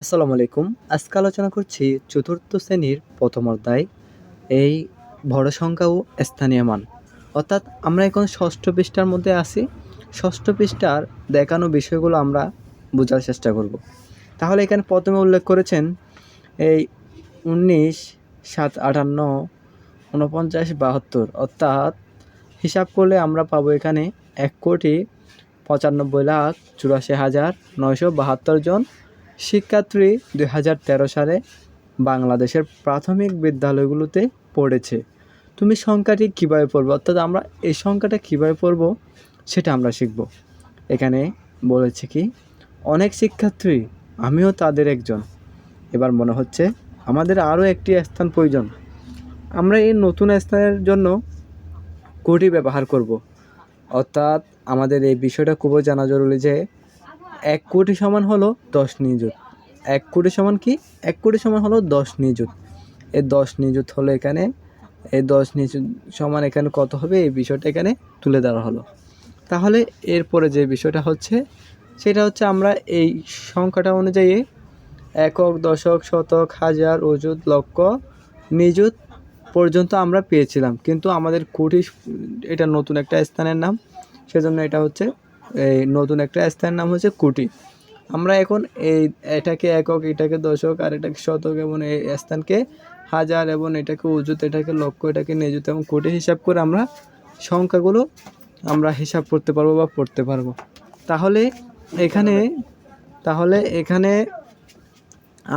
আসসালামু আলাইকুম। আজকে আলোচনা করছি চতুর্থ শ্রেণীর প্রথম অধ্যায় এই বড় সংখ্যা ও স্থানীয় মান। অর্থাৎ আমরা এখন ষষ্ঠ পৃষ্ঠার মধ্যে আছি। ষষ্ঠ পৃষ্ঠার দেখানো বিষয়গুলো আমরা বোঝার চেষ্টা করব। তাহলে এখানে প্রথমে উল্লেখ করেছেন এই 19, 7, 58, 49, 72 অর্থাৎ হিসাব করলে আমরা পাবো এখানে 1,95,84,972 জন শিক্ষার্থী 2013 সালে বাংলাদেশের প্রাথমিক বিদ্যালয়গুলোতে পড়েছে। তুমি সংখ্যাটি কীভাবে পড়বে, অর্থাৎ আমরা এই সংখ্যাটা কীভাবে পড়ব সেটা আমরা শিখব। এখানে বলেছে কি, অনেক শিক্ষার্থী, আমিও তাদের একজন। এবার মনে হচ্ছে আমাদের আরও একটি স্থান প্রয়োজন। আমরা এই নতুন স্থানের জন্য কোটি ব্যবহার করব। অর্থাৎ আমাদের এই বিষয়টা খুবই জানা জরুরি যে 1 কোটি সমান হলো 10 নিযুত। 1 কোটি সমান কি? 1 কোটি সমান হলো 10 নিযুত। এই 10 নিযুত হলো এখানে, এই 10 নিযুত সমান এখানে কত হবে, এই বিষয়টা এখানে তুলে ধরা হলো। তাহলে এরপরে যে বিষয়টা হচ্ছে সেটা হচ্ছে আমরা এই সংখ্যাটা অনুযায়ী একক, দশক, শতক, হাজার, অযুত, লক্ষ, নিযুত পর্যন্ত আমরা পেয়েছিলাম, কিন্তু আমাদের কোটি এটা নতুন একটা স্থানের নাম, সেজন্য এটা হচ্ছে এই নতুন একটা স্থানের নাম হচ্ছে কোটি। আমরা এখন এটাকে একক, এটাকে দশক, আর এটাকে শতক, এবং এই স্থানকে হাজার, এবং এটাকে অযুত, এটাকে লক্ষ, এটাকে নিযুত এবং কোটি হিসাব করে আমরা সংখ্যাগুলো আমরা হিসাব করতে পারবো বা পড়তে পারবো। তাহলে এখানে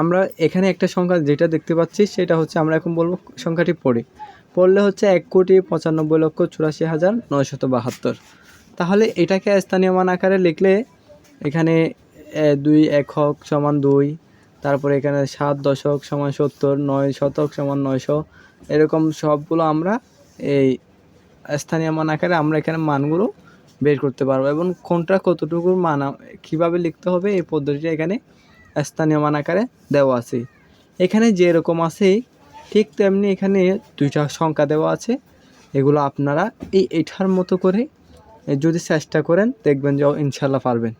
আমরা এখানে একটা সংখ্যা যেটা দেখতে পাচ্ছি সেটা হচ্ছে, আমরা এখন বলবো সংখ্যাটি পড়লে হচ্ছে 1,95,84,972। তাহলে এটাকে স্থানীয় মান আকারে লিখলে এখানে 2 একক সমান 2, তারপরে এখানে 7 দশক সমান 70, 9 শতক সমান 900, এরকম সবগুলো আমরা এই স্থানীয় মান আকারে আমরা এখানে মানগুলো বের করতে পারবো, এবং কোনটা কতটুকুর মান কীভাবে লিখতে হবে এই পদ্ধতিটা এখানে স্থানীয় মান আকারে দেওয়া আছে। এখানে যেরকম আছে ঠিক তেমনি এখানে 2টা সংখ্যা দেওয়া আছে। এগুলো আপনারা এটার মতো করে যদি চেষ্টা করেন দেখবেন যে ইনশাল্লাহ পারবেন।